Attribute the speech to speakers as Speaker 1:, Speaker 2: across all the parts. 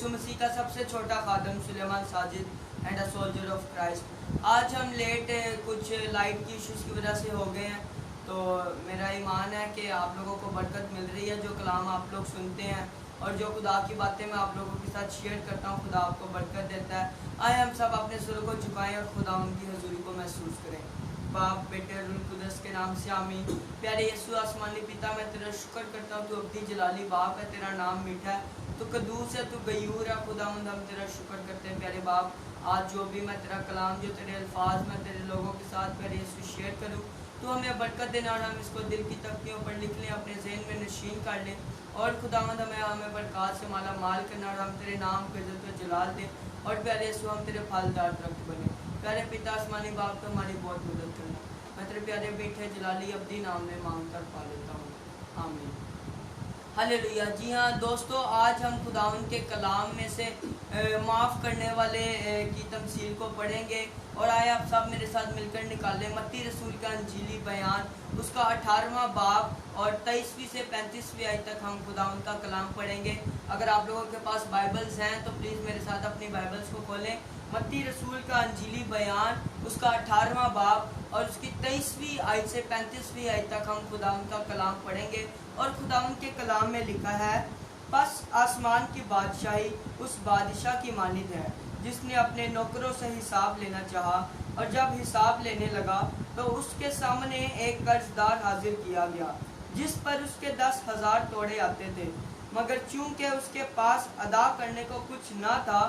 Speaker 1: यीशु मसीह का सबसे छोटा खादम Suleman Sajid and a soldier of Christ. आज हम लेट कुछ लाइट की इश्यूज़ की वजह से हो गए हैं, तो मेरा ईमान है कि आप लोगों को बरकत मिल रही है। जो कलाम आप लोग सुनते हैं और जो खुदा की बातें मैं आप लोगों के साथ शेयर करता हूँ, खुदा आपको बरकत देता है। आए हम सब अपने सुर को झुकाएं और खुदा उनकी हजूरी को महसूस करें। बाप, बेटे और रूह कुदस के नाम से आमीन। प्यारे यीशु आसमानी पिता, मैं तेरा शुक्र करता हूँ, तू अब्दी जलाली बाप है, तेरा नाम मीठा है, तू कदूस है, तू गयूर है। खुदावंद हम तेरा शुक्र करते हैं प्यारे बाप। आज जो भी मैं तेरा कलाम, जो तेरे अल्फाज मैं तेरे लोगों के साथ प्यारे यीशु शेयर करूँ, तो हमें बरकत देना और हम इसको दिल की तख्तियों पर लिख लें, अपने जहन में नशीन कर लें। और खुदावंद हमें बरकत से माला माल करना और हम तेरे नाम को इज्जत व जलाल दें। और प्यारे यीशु हम तेरे फलदार दरख्त बने। प्यारे पिता आसमानी बाप, तो हमारी बहुत मदद करना। मैं तेरे प्यारे बेटे जलाली अब्दी नाम में मांग कर पा लेता हूँ, आमीन। हालेलुया। जी हाँ दोस्तों, आज हम खुदावंद के कलाम में से माफ़ करने वाले की तमसील को पढ़ेंगे। और आए आप सब मेरे साथ मिलकर निकालें मत्ती रसूल का अंजीली बयान, उसका 18वां बाब और 23वीं से 35वीं आयत तक हम खुदावंद का कलाम पढ़ेंगे। अगर आप लोगों के पास बाइबल्स हैं तो प्लीज़ मेरे साथ अपनी बाइबल्स को खोलें। मत्ती रसूल का अंजीली बयान, उसका 18वां बाब और उसकी 23वीं आयत से 35वीं आयत तक हम खुदावंद का कलाम पढ़ेंगे। और खुदावंद के कलाम में लिखा है, बस आसमान की बादशाही उस बादशाह की मानिद है जिसने अपने नौकरों से हिसाब लेना चाहा, और जब हिसाब लेने लगा तो उसके सामने एक कर्जदार हाजिर किया गया जिस पर उसके 10,000 तोड़े आते थे। मगर चूंकि उसके पास अदा करने को कुछ ना था,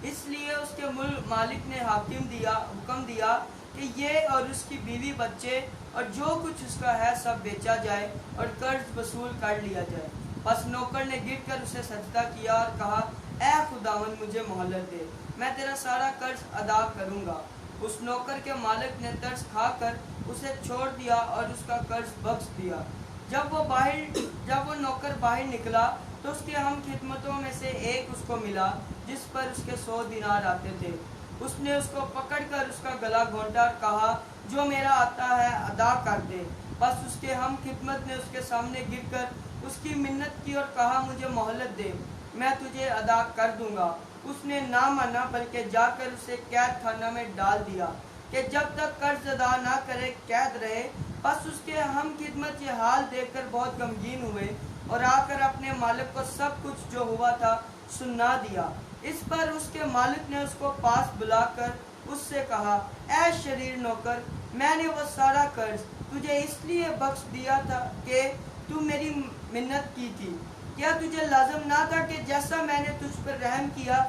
Speaker 1: इसलिए उसके मालिक ने हुक्म दिया कि ये और उसकी बीवी बच्चे और जो कुछ उसका है सब बेचा जाए और कर्ज वसूल कर लिया जाए। बस नौकर ने गिर कर उसे सजदा किया और कहा, ऐ खुदावन मुझे मोहलत दे, मैं तेरा सारा कर्ज अदा करूंगा। उस नौकर के मालिक ने तरस खाकर उसे छोड़ दिया और उसका कर्ज बख्श दिया। जब वो नौकर बाहर निकला तो उसके हम खिदमतों में से एक उसको मिला जिस पर उसके 100 दिनार आते थे। उसने उसको पकड़कर उसका गला घोंटा और कहा, जो मेरा आता है अदा कर दे। बस उसके हम खिदमत ने उसके सामने गिरकर उसकी मिन्नत की और कहा, मुझे मोहलत दे, मैं तुझे अदा कर दूंगा। उसने ना माना, बल्कि जाकर उसे कैद खाना में डाल दिया कि जब तक कर्ज अदा ना करे कैद रहे। बस उसके हम खिदमत ये हाल देखकर बहुत गमगीन हुए और आकर अपने मालिक को सब कुछ जो हुआ था सुना दिया। इस पर उसके मालिक ने उसको पास बुलाकर उससे कहा, ऐ शरीर नौकर, मैंने वो सारा कर्ज तुझे इसलिए बख्श दिया था कि तू मेरी मिन्नत की थी। क्या तुझे लाजम ना था कि जैसा मैंने तुझ पर रहम किया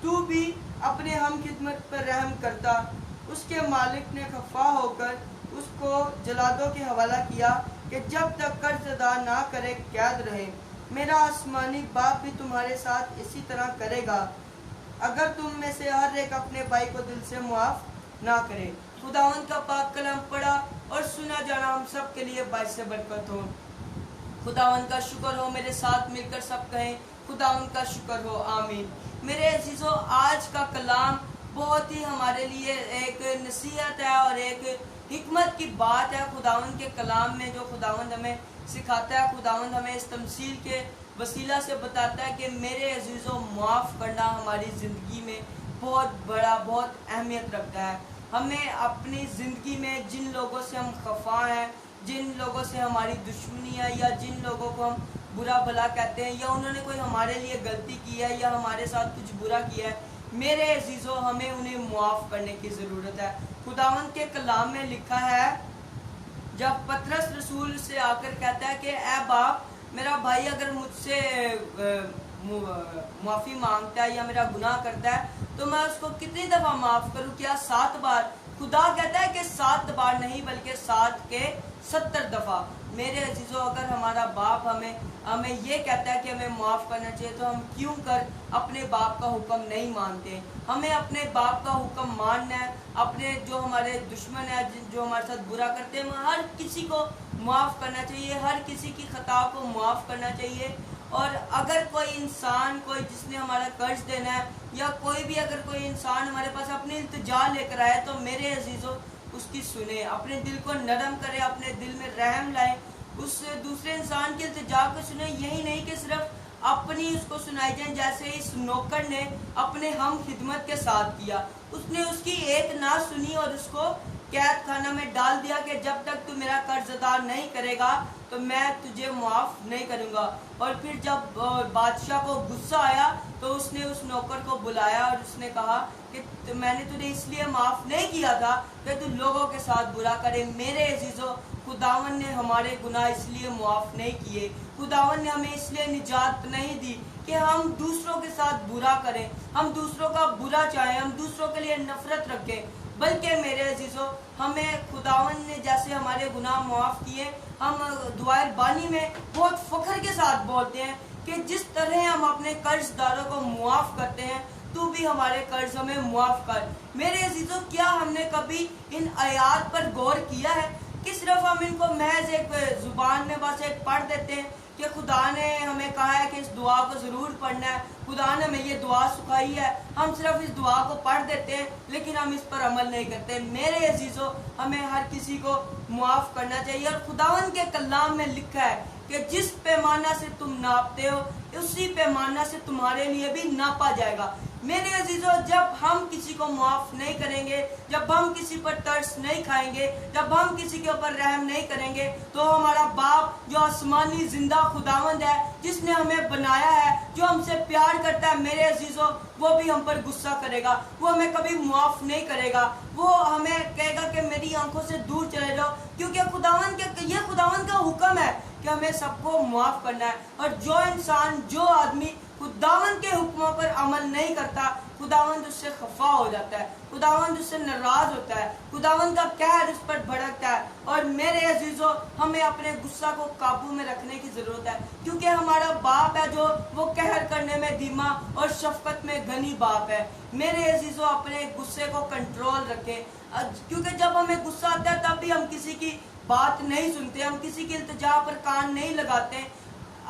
Speaker 1: तू भी अपने हम खिदमत पर रहम करता? उसके मालिक ने खफा होकर उसको जलादों के हवाला किया कि जब तक कर्ज अदा ना करे कैद रहे। मेरा आसमानी बाप भी तुम्हारे साथ इसी तरह करेगा अगर तुम में से हर एक अपने भाई को दिल से मुआफ ना करे। खुदावंद का पाक कलाम पढ़ा और सुना जाना हम सब के लिए बाइस से बरकत हो। खुदावंद का शुक्र हो, मेरे साथ मिलकर सब कहें, खुदावंद का शुक्र हो, आमीन। मेरे अजीजों, आज का कलाम बहुत ही हमारे लिए एक नसीहत है और एक हिकमत की बात है। खुदावंद के कलाम में जो खुदावंद हमें सिखाता है, खुदावंद हमें इस तमसील के वसीला से बताता है कि मेरे अजीजों, माफ़ करना हमारी ज़िंदगी में बहुत अहमियत रखता है। हमें अपनी ज़िंदगी में जिन लोगों से हम खफा हैं, जिन लोगों से हमारी दुश्मनी है, या जिन लोगों को हम बुरा भला कहते हैं, या उन्होंने कोई हमारे लिए गलती की है या हमारे साथ कुछ बुरा किया है, मेरे अजीज़ों, हमें उन्हें मुआफ़ करने की ज़रूरत है। खुदावंद के कलाम में लिखा है, जब पतरस रसूल से आकर कहता है कि ए बाप, मेरा भाई अगर मुझसे माफ़ी मांगता है या मेरा गुनाह करता है तो मैं उसको कितनी दफ़ा माफ़ करूं? क्या 7 बार? खुदा कहता है कि 7 बार नहीं, बल्कि 7 के 70 दफ़ा। मेरे अजीज़ों, अगर हमारा बाप हमें ये कहता है कि हमें माफ़ करना चाहिए, तो हम क्यों कर अपने बाप का हुक्म नहीं मानते? हमें अपने बाप का हुक्म मानना है। अपने जो हमारे दुश्मन है, जो हमारे साथ बुरा करते हैं, हर किसी को माफ़ करना चाहिए, हर किसी की खता को माफ़ करना चाहिए। और अगर कोई इंसान, कोई जिसने हमारा कर्ज देना है, या कोई भी अगर कोई इंसान हमारे पास अपनी इल्तिजा लेकर आए, तो मेरे अजीज़ों, उसकी सुने, अपने दिल को नरम करें, अपने दिल में रहम लाएं, उस दूसरे इंसान की इल्तिजा को सुने। यही नहीं कि सिर्फ اپنی اس کو سنائی جائیں جیسے اس نوکر نے اپنے ہم خدمت کے ساتھ کیا. اس نے اس کی ایک نہ سنی اور اس کو قید خانہ میں ڈال دیا کہ جب تک تو میرا قرض ادا نہیں کرے گا تو میں تجھے معاف نہیں کروں گا. اور پھر جب بادشاہ کو غصہ آیا تو اس نے اس نوکر کو بلایا اور اس نے کہا کہ میں نے تجھے اس لیے معاف نہیں کیا تھا کہ تو لوگوں کے ساتھ برا کرے. میرے عزیزو، خداوند نے ہمارے گناہ اس لیے معاف نہیں کیے، خداوند نے ہمیں اس لیے نجات نہیں دی کہ ہم دوسروں کے ساتھ برا کریں، ہم دوسروں کا برا چاہیں، ہم دوسروں کے لیے نفرت رکھیں. بلکہ میرے عزیزو، ہمیں خداوند نے جیسے ہمارے گناہ معاف کیے، ہم دعائے بانی میں بہت فخر کے ساتھ بولتے ہیں کہ جس طرح ہم اپنے قرض داروں کو معاف کرتے ہیں تو بھی ہمارے قرض ہمیں معاف کر. میرے عزیزو، کیا ہم نے کبھی ان آیات پر غور کیا ہے کہ صرف ہم ان کو محض ایک زبان میں بس ایک پڑھ دیتے ہیں کہ خدا نے ہمیں کہا ہے کہ اس دعا کو ضرور پڑھنا ہے، خدا نے ہمیں یہ دعا سکھائی ہے، ہم صرف اس دعا کو پڑھ دیتے ہیں لیکن ہم اس پر عمل نہیں کرتے. میرے عزیزو، ہمیں ہر کسی کو معاف کرنا چاہیے. اور خداوند کے کلام میں لکھا ہے کہ جس پیمانہ سے تم ناپتے ہو اسی پیمانہ سے تمہارے لیے بھی ناپا جائے گا. میرے عزیزو، جب ہم کسی کو معاف نہیں کریں گے، جب ہم کسی پر ترس نہیں کھائیں گے، جب ہم کسی کے اوپر رحم نہیں کریں گے تو ہمارا باپ جو آسمانی زندہ خداوند ہے، جس نے ہمیں بنایا ہے، جو ہم سے پیار کرتا ہے، میرے عزیزو، وہ بھی ہم پر غصہ کرے گا، وہ ہمیں کبھی معاف نہیں کرے گا. وہ ہمیں کہے گا کہ میری آنکھوں سے دور چلے جاؤ، کیونکہ یہ خداوند کا حکم ہے کہ ہمیں سب کو معاف کرنا ہے. اور جو انسان، جو آدمی خداوند کے حکموں پر عمل نہیں کرتا، خداوند اس سے خفا ہو جاتا ہے، خداوند اس سے ناراض ہوتا ہے، خداوند کا قہر اس پر بھڑکتا ہے. اور میرے عزیزو، ہمیں اپنے غصہ کو قابو میں رکھنے کی ضرورت ہے، کیونکہ ہمارا باپ ہے جو وہ قہر کرنے میں دھیما اور شفقت میں غنی باپ ہے. میرے عزیزو، اپنے غصے کو کنٹرول رکھیں، کیونکہ جب ہمیں غصہ آتا ہے تب بھی ہم کسی کی بات نہیں سنتے، ہم کسی کی التجا پر کان نہیں لگاتے.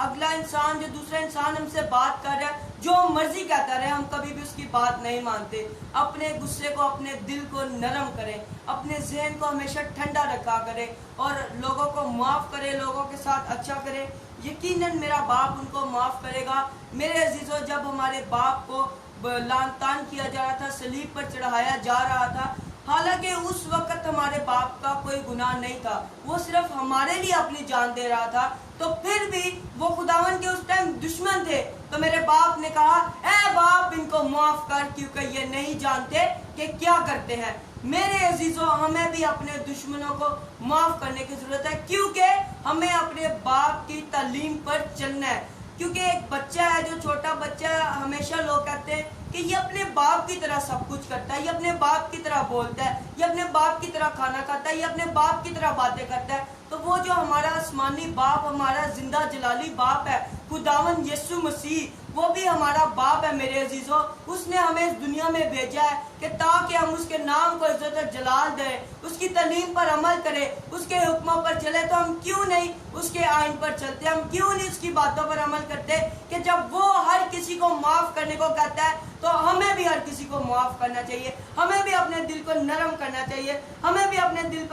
Speaker 1: اگلا انسان، جو دوسرا انسان ہم سے بات کر رہا ہے، جو مرضی کہتا رہے، ہم کبھی بھی اس کی بات نہیں مانتے. اپنے غصے کو، اپنے دل کو نرم کریں، اپنے ذہن کو ہمیشہ ٹھنڈا رکھا کریں اور لوگوں کو معاف کریں، لوگوں کے ساتھ اچھا کریں. یقیناً میرا باپ ان کو معاف کرے گا. میرے عزیزو، جب ہمارے باپ کو لعن طعن کیا جا رہا تھا، صلیب پر چڑھایا جا رہا تھا، حالانکہ اس وقت ہمارے باپ کا کوئی گناہ نہیں تھا، وہ صرف ہمارے لیے اپنی جان دے رہا تھا، تو پھر بھی وہ خداوند کے اس ٹائم دشمن تھے. تو میرے باپ نے کہا، اے باپ، ان کو معاف کر، کیونکہ یہ نہیں جانتے کہ کیا کرتے ہیں. میرے عزیزو، ہمیں بھی اپنے دشمنوں کو معاف کرنے کی ضرورت ہے، کیونکہ ہمیں اپنے باپ کی تعلیم پر چلنا ہے. کیونکہ ایک بچہ ہے، جو چھوٹا بچہ ہے، ہمیشہ لوگ کہتے ہیں کہ یہ اپنے باپ کی طرح سب کچھ کرتا ہے، یہ اپنے باپ کی طرح بولتا ہے، یہ اپنے باپ کی طرح کھانا کھاتا ہے، یہ اپنے باپ کی طرح باتیں کرتا ہے. تو وہ جو ہمارا آسمانی باپ، ہمارا زندہ جلالی باپ ہے، خداوند یسوع مسیح، وہ بھی ہمارا باپ ہے. میرے عزیزو، اس نے ہمیں اس دنیا میں بھیجا ہے کہ تاکہ ہم اس کے نام کو عزت و جلال دیں، اس کی تعلیم پر عمل کریں، اس کے حکموں پر چلے. تو ہم کیوں نہیں اس کے آئین پر چلتے، ہم کیوں نہیں اس کی باتوں پر عمل کرتے کہ جب وہ ہر کسی کو معاف کرنے کو کہتا ہے تو ہمیں بھی ہر کسی کو معاف کرنا چاہیے، ہمیں بھی اپنے دل کو نرم کرنا چاہیے، ہمیں بھی اپنے دل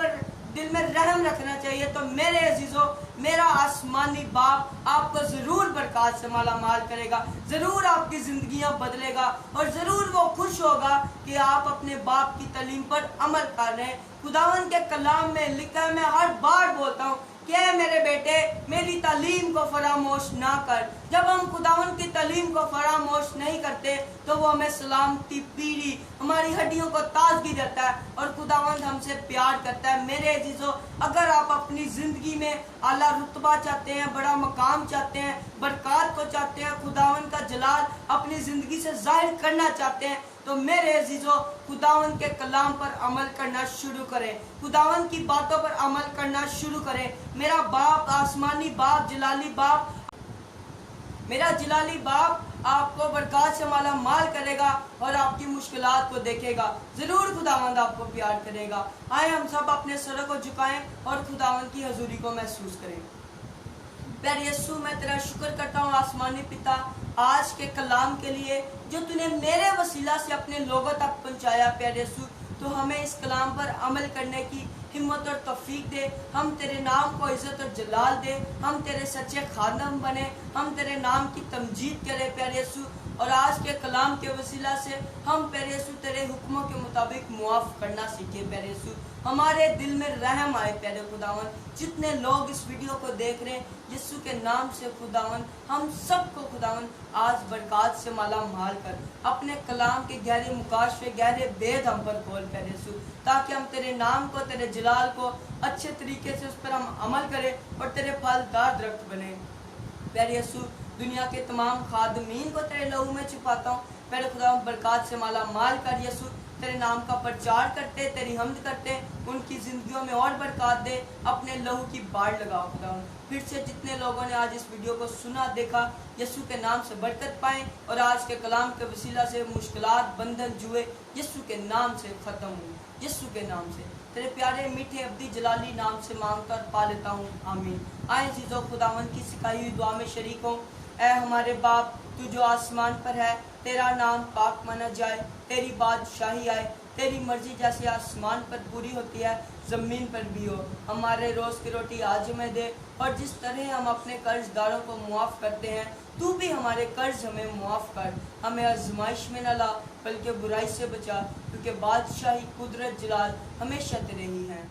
Speaker 1: میں رحم رکھنا چاہیے. تو میرے عزیزو، میرا آسمانی باپ آپ کو ضرور برکات سے مالا مال کرے گا، ضرور آپ کی زندگیاں بدلے گا، اور ضرور وہ خوش ہوگا کہ آپ اپنے باپ کی تعلیم پر عمل کر رہے ہیں. خداوند کے کلام میں لکھا ہے، میں ہر بار بولتا ہوں کہ اے میرے بیٹے، میری تعلیم کو فراموش نہ کر. جب ہم خداوند کی تعلیم کو فراموش نہیں کرتے تو وہ ہمیں سلامتی، پیری، ہماری ہڈیوں کو تازگی دیتا ہے، اور خداوند ہم سے پیار کرتا ہے. میرے عزیزو، اگر آپ اپنی زندگی میں اعلیٰ رتبہ چاہتے ہیں، بڑا مقام چاہتے ہیں، برکات کو چاہتے ہیں، خداوند کا جلال اپنی زندگی سے ظاہر کرنا چاہتے ہیں، تو میرے عزیزو، خداوند کے کلام پر عمل کرنا شروع کریں، خداوند کی باتوں پر عمل کرنا شروع کریں. میرا باپ، آسمانی باپ، جلالی باپ، میرا جلالی باپ آپ کو برکات سے مالا مال کرے گا اور آپ کی مشکلات کو دیکھے گا. ضرور خداوند آپ کو پیار کرے گا. آئے ہم سب اپنے سروں کو جھکائیں اور خداوند کی حضوری کو محسوس کریں. پیارے یسوع، میں تیرا شکر کرتا ہوں آسمانی پتا، آج کے کلام کے لیے جو تو نے میرے وسیلہ سے اپنے لوگوں تک پہنچایا. پیارے یسوع، تو ہمیں اس کلام پر عمل کرنے کی हिम्मत और तौफीक दे, हम तेरे नाम को इज़्ज़त और जलाल दे, हम तेरे सच्चे खादम बने, हम तेरे नाम की तमजीद करें प्यारे यीशु। और आज के कलाम के वसीला से हम प्यारे यीशु तेरे हुक्मों के मुताबिक मुआफ़ करना सीखे प्यारे यीशु। हमारे दिल में रहम आए प्यारे खुदावन। जितने लोग इस वीडियो को देख रहे हैं यीशु के नाम से खुदावन, हम सबको खुदावन आज बरकत से माला माल कर, अपने कलाम के गहरे मुकाशफे गहरे भेद हम पर खोल प्यारे यीशु, ताकि हम तेरे नाम को तेरे जलाल को अच्छे तरीके से उस पर हम अमल करें और तेरे फलदार दरख्त बने प्यारे यीशु। दुनिया के तमाम खादमीन को तेरे लहू में छुपाता हूँ प्यारे खुदा, बरकत से माला माल कर यीशु। तेरे नाम का प्रचार करते, तेरी हम्द करते, उनकी ज़िंदगियों में और बरकत दे, अपने लहू की बाढ़ लगाओ खुदा। फिर से जितने लोगों ने आज इस वीडियो को सुना देखा यीशु के नाम से बरकत पाएँ और आज के कलाम के वसीला से मुश्किलात बंधन जुए यीशु के नाम से ख़त्म हुए, यीशु के नाम से तेरे प्यारे मीठे अब्दी जलाली नाम से मांग कर पा लेता हूँ, आमीन। आए चीज़ों खुदावन की सिखाई हुई दुआ में शरीक हों। ऐ हमारे बाप तू जो आसमान पर है, तेरा नाम पाक माना जाए, तेरी बादशाही आए, तेरी मर्जी जैसे आसमान पर पूरी होती है ज़मीन पर भी हो। हमारे रोज़ की रोटी आज हमें दे, और जिस तरह हम अपने कर्जदारों को मुआफ़ करते हैं तू भी हमारे कर्ज हमें मुआफ़ कर। हमें आजमाइश में न ला बल्कि बुराई से बचा, क्योंकि बादशाही कुदरत जलाल हमेशा तेरे ही हैं।